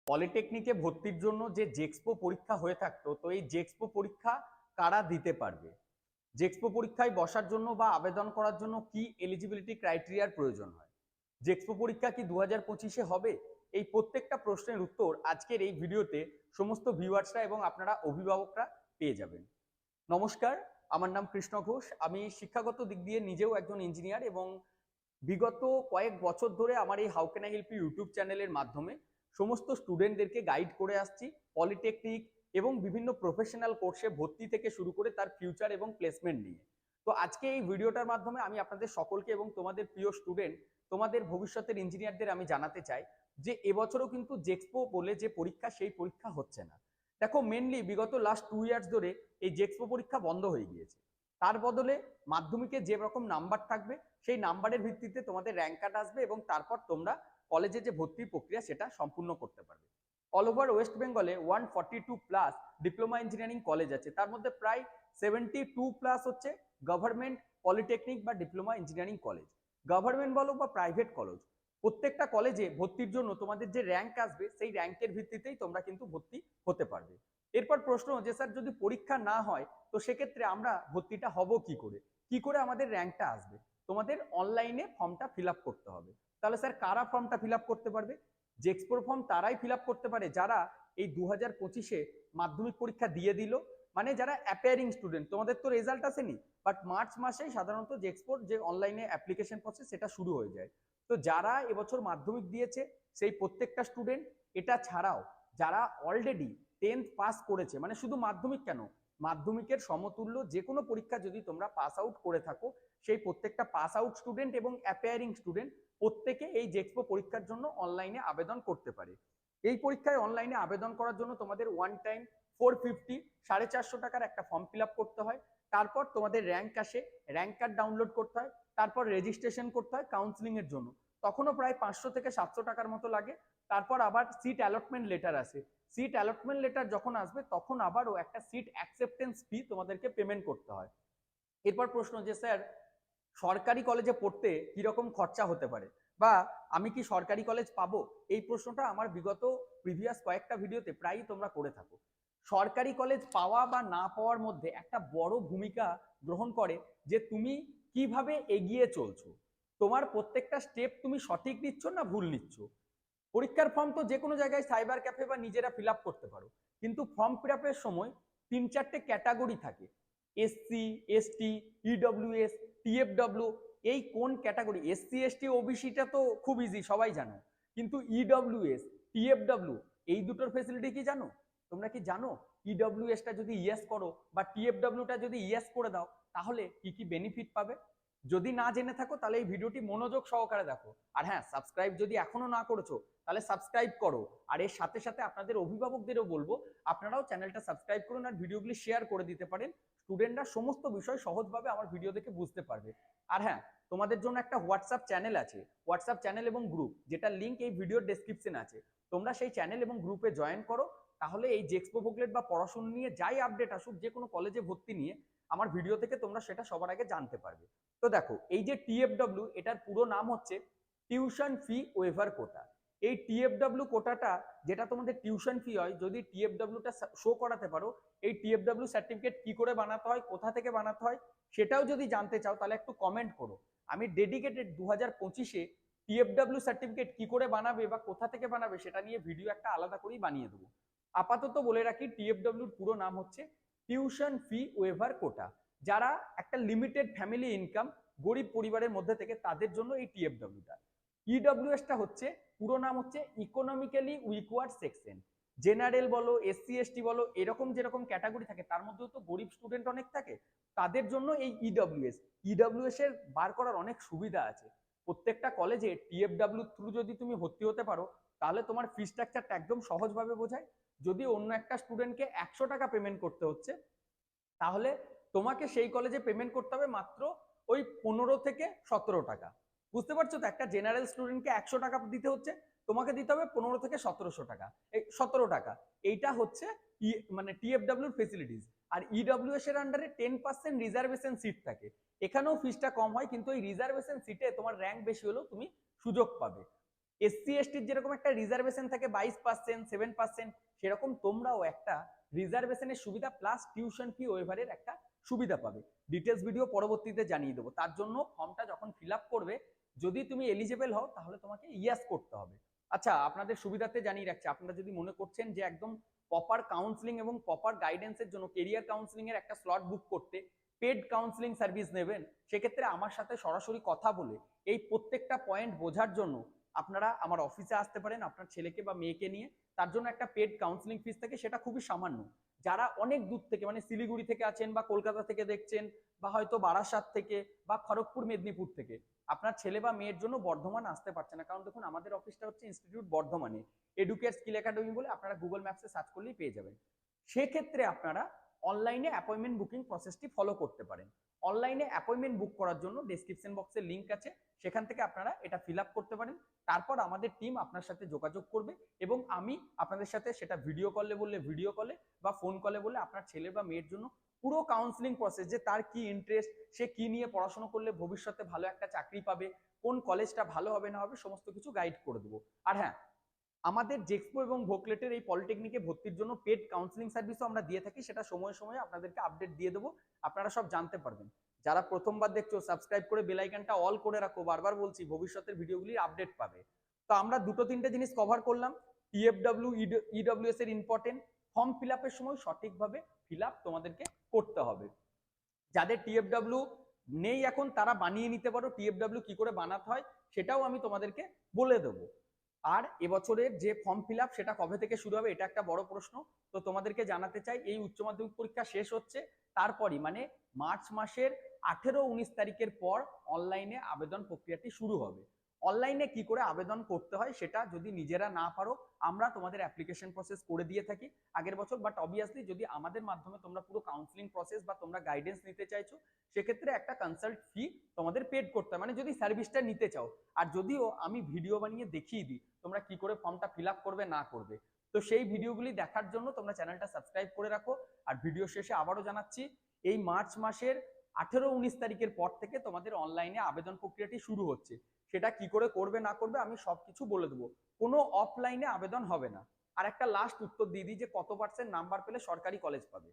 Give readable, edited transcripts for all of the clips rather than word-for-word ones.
পলিটেকনিকে ভর্তির জন্য যে জেক্সপো পরীক্ষা হয়ে থাকতো, তো এই জেক্সপো পরীক্ষা কারা দিতে পারবে? জেক্সপো পরীক্ষায় বসার জন্য বা আবেদন করার জন্য কি এলিজিবিলিটি ক্রাইটেরিয়ার প্রয়োজন হয়? জেক্সপো পরীক্ষা কি 2025-এ হবে? এই প্রত্যেকটা প্রশ্নের উত্তর আজকের এই ভিডিওতে সমস্ত ভিউয়ার্সরা এবং আপনারা অভিভাবকরা পেয়ে যাবেন। নমস্কার, আমার নাম কৃষ্ণ ঘোষ। আমি শিক্ষাগত দিক দিয়ে নিজেও একজন ইঞ্জিনিয়ার এবং বিগত কয়েক বছর ধরে আমার এই how can I help you YouTube চ্যানেলের মাধ্যমে সমস্ত স্টুডেন্টদেরকে গাইড করে আসছি পলিটেকনিক এবং বিভিন্ন প্রফেশনাল কোর্সে ভর্তি থেকে শুরু করে তার ফিউচার এবং প্লেসমেন্ট নিয়ে। তো আজকে এই ভিডিওটার মাধ্যমে আমি আপনাদের সকলকে এবং তোমাদের প্রিয় স্টুডেন্ট, তোমাদের ভবিষ্যতের ইঞ্জিনিয়ারদের আমি জানাতে চাই যে এবছরও কিন্তু জেক্সপো বলে যে পরীক্ষা, সেই পরীক্ষা হচ্ছে না। দেখো, মেনলি বিগত লাস্ট 2 ইয়ার্স ধরে এই জেক্সপো পরীক্ষা বন্ধ হয়ে গিয়েছে। তার বদলে মাধ্যমিকে যে রকম নাম্বার থাকবে সেই নাম্বারের ভিত্তিতে তোমাদের র্যাঙ্ক কার্ড আসবে এবং তারপর তোমরা কলেজে যে ভর্তির প্রক্রিয়া সেটা সম্পূর্ণ করতে পারবে। অল ওভার ওয়েস্ট বেঙ্গলে 142+ ডিপ্লোমা ইঞ্জিনিয়ারিং কলেজ আছে, তার মধ্যে প্রায় 72+ হচ্ছে গভর্নমেন্ট পলিটেকনিক বা ডিপ্লোমা ইঞ্জিনিয়ারিং কলেজ। গভর্নমেন্ট বলো বা প্রাইভেট কলেজ, প্রত্যেকটা কলেজে ভর্তির জন্য তোমাদের যে র্যাঙ্ক আসবে সেই র্যাঙ্কের ভিত্তিতেই তোমরা কিন্তু ভর্তি হতে পারবে। এরপর প্রশ্ন যে স্যার যদি পরীক্ষা না হয় তো সেক্ষেত্রে আমরা ভর্তিটা হব কি করে, কি করে আমাদের র্যাঙ্কটা আসবে? তোমাদের অনলাইনে ফর্মটা ফিল আপ করতে হবে। তাহলে স্যার কারা ফর্মটা ফিল আপ করতে পারবে? জেক্সপোর ফর্ম তারাই ফিল আপ করতে পারে যারা এই 2025-এ মাধ্যমিক পরীক্ষা দিয়ে দিল, মানে যারা অ্যাপিয়ারিং স্টুডেন্ট। তোমাদের তো রেজাল্ট আসেনি, বাট মার্চ মাসেই সাধারণত জেক্সপোর যে অনলাইনে অ্যাপ্লিকেশন প্রসেস সেটা শুরু হয়ে যায়। তো যারা এবছর মাধ্যমিক দিয়েছে সেই প্রত্যেকটা স্টুডেন্ট, এটা ছাড়াও যারা অলরেডি 10th পাস করেছে, মানে শুধু মাধ্যমিক কেন, মাধ্যমিকের সমতুল্য যে কোনো পরীক্ষা যদি তোমরা পাস আউট করে থাকো, সেই প্রত্যেকটা পাস আউট স্টুডেন্ট এবং অ্যাপিয়ারিং স্টুডেন্ট প্রত্যেকে এই জেক্সপো পরীক্ষার জন্য অনলাইনে আবেদন করতে পারে। এই পরীক্ষায় অনলাইনে আবেদন করার জন্য তোমাদের ওয়ান টাইম 450 450 টাকার একটা ফর্ম ফিল আপ করতে হয়। তারপর তোমাদের র্যাঙ্ক আসে, র্যাঙ্ক কার্ড ডাউনলোড করতে হয়, তারপর রেজিস্ট্রেশন করতে হয় কাউন্সিলিং এর জন্য, তখনও প্রায় 500 থেকে 700 টাকার মতো লাগে। তারপর আবার সিট অ্যালটমেন্ট লেটার আসে, সিট অ্যালটমেন্ট লেটার যখন আসবে তখন আবারও একটা সিট অ্যাকসেপ্টেন্স ফি তোমাদেরকে পেমেন্ট করতে হয়। এরপর প্রশ্ন যে স্যার সরকারি কলেজে পড়তে কিরকম খরচা হতে পারে, বা আমি কি সরকারি কলেজ পাবো? এই প্রশ্নটা আমার বিগত প্রিভিয়াস কয়েকটা ভিডিওতে প্রায়ই তোমরা করে থাকো। সরকারি কলেজ পাওয়া বা না পাওয়ার মধ্যে একটা বড় ভূমিকা গ্রহণ করে যে তুমি কিভাবে এগিয়ে চলছো, তোমার প্রত্যেকটা স্টেপ তুমি সঠিক নিচ্ছ না ভুল নিচ্ছ। পরীক্ষার ফর্ম তো যে কোনো জায়গায় সাইবার ক্যাফে বা নিজেরা ফিল আপ করতে পারো, কিন্তু ফর্ম ফিল আপের সময় 3-4টে ক্যাটাগরি থাকে, এসসি, এসটি, ইডব্লিউএস, টিএফডব্লিউ। এই কোন ক্যাটাগরি, এসসি এসটি ওবিসিটা তো খুব ইজি, সবাই জানো, কিন্তু ইডব্লিউএস, টিএফডব্লিউ এই দুটোর ফেসিলিটি কি জানো? তোমরা কি জানো ইডব্লিউএসটা যদি ইয়েস করো বা টিএফডব্লিউটা যদি ইয়েস করে দাও তাহলে কি কি বেনিফিট পাবে? যদি না জেনে থাকো তাহলে এই ভিডিওটি মনোযোগ সহকারে দেখো। আর হ্যাঁ, সাবস্ক্রাইব যদি এখনো না করেছো তাহলে সাবস্ক্রাইব করো। আর এর সাথে সাথে আপনাদের অভিভাবকদেরও বলবো আপনারাও চ্যানেলটা সাবস্ক্রাইব করুন আর ভিডিওগুলি শেয়ার করে দিতে পারেন। স্টুডেন্টরা সমস্ত বিষয় সহজভাবে আমার ভিডিও দেখে বুঝতে পারবে। আর হ্যাঁ, তোমাদের জন্য একটা হোয়াটসঅ্যাপ চ্যানেল আছে, হোয়াটসঅ্যাপ চ্যানেল এবং গ্রুপ, যেটা লিঙ্ক এই ভিডিওর ডেসক্রিপশনে আছে। তোমরা সেই চ্যানেল এবং গ্রুপে জয়েন করো, তাহলে এই জেক্সপো বুকলেট বা পড়াশোনা নিয়ে যাই আপডেট আসুক, যে কোনো কলেজে ভর্তি নিয়ে আমার ভিডিও থেকে তোমরা সেটা সবার আগে জানতে পারবে। তো দেখো, এই যে টিএফডব্লিউ, এটার পুরো নাম হচ্ছে টিউশন ফি ওয়েভার কোটা। এই টিএফডব্লিউ কোটাটা, যেটা তোমাদের টিউশন ফি হয়, যদি টিএফডব্লিউটা শো করাতে পারো, এই টিএফডব্লিউ সার্টিফিকেট কি করে বানাতে হয়, কোথা থেকে বানাতে হয়, সেটাও যদি জানতে চাও তাহলে একটু কমেন্ট করো। আমি ডেডিকেটেড 2025-এ টিএফডব্লিউ সার্টিফিকেট কি করে বানাবে বা কোথা থেকে বানাবে সেটা নিয়ে ভিডিও একটা আলাদা করেই বানিয়ে দেবো। আপাতত বলে রাখি, টিএফডব্লিউর পুরো নাম হচ্ছে টিউশন ফি ওয়েভার কোটা। যারা একটা লিমিটেড ফ্যামিলি ইনকাম, গরিব পরিবারের মধ্যে থেকে, তাদের জন্য এই টিএফডব্লিউটা। ইডব্লিউএসটা হচ্ছে পুরো নাম হচ্ছে ইকোনমিক্যালি উইকওয়ার্ড সেকশন। জেনারেল বলো, এসসি এসটি বলো, এরকম যেরকম ক্যাটাগরি থাকে তার মধ্যেও তো গরিব স্টুডেন্ট অনেক থাকে, তাদের জন্য এই ইডব্লিউএস। ইডব্লিউএস এর বার করার অনেক সুবিধা আছে। প্রত্যেকটা কলেজে টিএফডব্লিউ থ্রু যদি তুমি ভর্তি হতে পারো তাহলে তোমার ফি স্ট্রাকচারটা একদম সহজভাবে বোঝায়। যদি অন্য একটা স্টুডেন্টকে 100 টাকা পেমেন্ট করতে হচ্ছে, তাহলে তোমাকে সেই কলেজে পেমেন্ট করতে হবে মাত্র ওই 15 থেকে 17 টাকা। বুঝতে পারছো তো, একটা জেনারেল স্টুডেন্টকে 100 টাকা দিতে হচ্ছে, তোমাকে দিতে হবে 15 থেকে 1700 টাকা, এই 17 টাকা। এইটা হচ্ছে মানে টিএফডব্লিউর ফেসিলিটিস। আর ইডব্লিউএস এর আন্ডারে 10% রিজার্ভেশন সিট থাকে, এখানেও ফিসটা কম হয়, কিন্তু এই রিজার্ভেশন সিটে তোমার র্যাঙ্ক বেশি হলেও তুমি সুযোগ পাবে। SC/STর যেরকম একটা রিজার্ভেশন থাকে 22%, 7%, সেরকম তোমরাও একটা রিজার্ভেশনের সুবিধা প্লাস টিউশন ফি ওয়েভারের একটা সুবিধা পাবে। ডিটেলস ভিডিও পরবর্তীতে জানিয়ে দেবো। তার জন্য ফর্মটা যখন ফিল আপ করবে, যদি তুমি এলিজেবল হও তাহলে তোমাকে ইয়েস করতে হবে। আচ্ছা, আপনাদের সুবিধাতে জানিয়ে রাখছি, আপনারা যদি মনে করছেন যে একদম প্রপার কাউন্সিলিং এবং প্রপার গাইডেন্সের জন্য কেরিয়ার কাউন্সিলিং এর একটা স্লট বুক করতে পেড কাউন্সিলিং সার্ভিস নেবেন, সেক্ষেত্রে আমার সাথে সরাসরি কথা বলে এই প্রত্যেকটা পয়েন্ট বোঝার জন্য আপনারা আমার অফিসে আসতে পারেন আপনার ছেলেকে বা মেয়েকে নিয়ে। তার জন্য একটা পেড কাউন্সিলিং ফিস থাকে, সেটা খুবই সামান্য। যারা অনেক দূর থেকে, মানে শিলিগুড়ি থেকে আছেন বা কলকাতা থেকে দেখছেন বা হয়তো বারাসাত থেকে বা খড়গপুর মেদিনীপুর থেকে, আপনার ছেলে বা মেয়ের জন্য বর্ধমান আসতে পারছে না, কারণ দেখুন আমাদের অফিসটা হচ্ছে ইনস্টিটিউট বর্ধমানে, এডুকেট স্কিল একাডেমি বলে আপনারা গুগল ম্যাপসে সার্চ করলেই পেয়ে যাবেন। সেক্ষেত্রে আপনারা অনলাইনে অ্যাপয়েন্টমেন্ট বুকিং প্রসেসটি ফলো করতে পারেন। অনলাইনে অ্যাপয়েন্টমেন্ট বুক করার জন্য ডেসক্রিপশন বক্সে লিঙ্ক আছে, সেখান থেকে আপনারা এটা ফিল আপ করতে পারেন। তারপর আমাদের টিম আপনার সাথে যোগাযোগ করবে এবং আমি আপনাদের সাথে সেটা ভিডিও কলে বললে ভিডিও কলে বা ফোন কলে বললে আপনার ছেলে বা মেয়ের জন্য পুরো কাউন্সিলিং প্রসেস, যে তার কি ইন্টারেস্ট, সে কি নিয়ে পড়াশোনা করলে ভবিষ্যতে ভালো একটা চাকরি পাবে, কোন কলেজটা ভালো হবে না হবে, সমস্ত কিছু গাইড করে দেবো। আর হ্যাঁ, আমাদের জেক্সপো এবং ভোকলেটের এই পলিটেকনিকে ভর্তির জন্য পেড কাউন্সিলিং সার্ভিসও আমরা দিয়ে থাকি, সেটা সময়ে সময়ে আপনাদেরকে আপডেট দিয়ে দেবো, আপনারা সব জানতে পারবেন। যারা প্রথমবার দেখছো সাবস্ক্রাইব করে বেল আইকনটা অল করে রাখো, বারবার বলছি ভবিষ্যতের ভিডিওগুলির আপডেট পাবে। তো আমরা দুটো তিনটে জিনিস কভার করলাম। টিএফডব্লিউ ইডব্লিউএস এর ইম্পর্টেন্ট, ফর্ম ফিল আপের সময় সঠিকভাবে ফিল আপ তোমাদেরকে করতে হবে। যাদের টিএফডব্লিউ নেই এখন তারা বানিয়ে নিতে পারো, টিএফডব্লিউ কি করে বানাতে হয় সেটাও আমি তোমাদেরকে বলে দেবো। আর এবছরের যে ফর্ম ফিল আপ সেটা কবে থেকে শুরু হবে, এটা একটা বড় প্রশ্ন। তো তোমাদেরকে জানাতে চাই, এই উচ্চ মাধ্যমিক পরীক্ষা শেষ হচ্ছে, তারপরই মানে মার্চ মাসের 18-19 তারিখের পর অনলাইনে আবেদন প্রক্রিয়াটি শুরু হবে। অনলাইনে কি করে আবেদন করতে হয় সেটা যদি নিজেরা না পারো, আমরা তোমাদের অ্যাপ্লিকেশন প্রসেস করে দিয়ে থাকি আগের বছর, বাট অবভিয়াসলি যদি আমাদের মাধ্যমে তোমরা পুরো কাউন্সিলিং প্রসেস বা তোমরা গাইডেন্স নিতে চাইছো, সেক্ষেত্রে একটা কনসাল্ট ফি তোমাদের পেড করতে হয়, মানে যদি সার্ভিসটা নিতে চাও। আর যদিও আমি ভিডিও বানিয়ে দেখিয়ে দিই তোমরা কি করে ফর্মটা ফিল আপ করবে না করবে, তো সেই ভিডিওগুলি দেখার জন্য তোমরা চ্যানেলটা সাবস্ক্রাইব করে রাখো। আর ভিডিও শেষে আবারও জানাচ্ছি, এই মার্চ মাসের 18-19 তারিখের পর থেকে তোমাদের অনলাইনে আবেদন প্রক্রিয়াটি শুরু হচ্ছে। সেটা কি করে করবে না করবে আমি সবকিছু বলে দেবো, কোনো অফলাইনে আবেদন হবে না। আর একটা লাস্ট উত্তর দিয়ে দিই, যে কত পার্সেন্ট নাম্বার পেলে সরকারি কলেজ পাবে।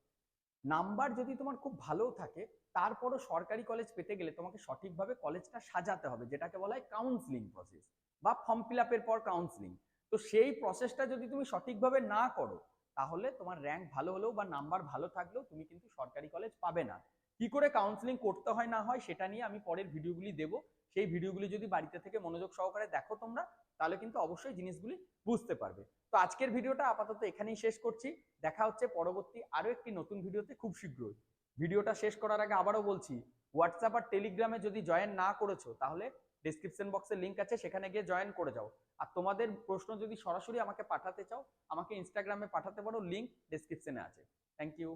নাম্বার যদি তোমার খুব ভালো থাকে, তারপরও সরকারি কলেজ পেতে গেলে তোমাকে সঠিকভাবে কলেজটা সাজাতে হবে, যেটাকে বলা হয় কাউন্সিলিং প্রসেস বা ফর্ম ফিল আপের পর কাউন্সিলিং। তো সেই প্রসেসটা যদি তুমি সঠিকভাবে না করো, তাহলে তোমার র্যাঙ্ক ভালো হলেও বা নাম্বার ভালো থাকলেও তুমি কিন্তু সরকারি কলেজ পাবে না। কি করে কাউন্সিলিং করতে হয় না হয় সেটা নিয়ে আমি পরের ভিডিওগুলি দেবো, সেই ভিডিওগুলি যদি বাড়িতে থেকে মনোযোগ সহকারে দেখো তোমরা, তাহলে কিন্তু অবশ্যই জিনিসগুলি বুঝতে পারবে। তো আজকের ভিডিওটা আপাতত এখানেই শেষ করছি, দেখা হচ্ছে পরবর্তী আরো একটি নতুন ভিডিওতে খুব শীঘ্রই। ভিডিওটা শেষ করার আগে আবারও বলছি, হোয়াটসঅ্যাপ আর টেলিগ্রামে যদি জয়েন না করেছো তাহলে ডেসক্রিপশন বক্সে লিঙ্ক আছে, সেখানে গিয়ে জয়েন করে যাও। আর তোমাদের প্রশ্ন যদি সরাসরি আমাকে পাঠাতে চাও, আমাকে ইনস্টাগ্রামে পাঠাতে পারো, লিঙ্ক ডেসক্রিপশনে আছে। Thank you.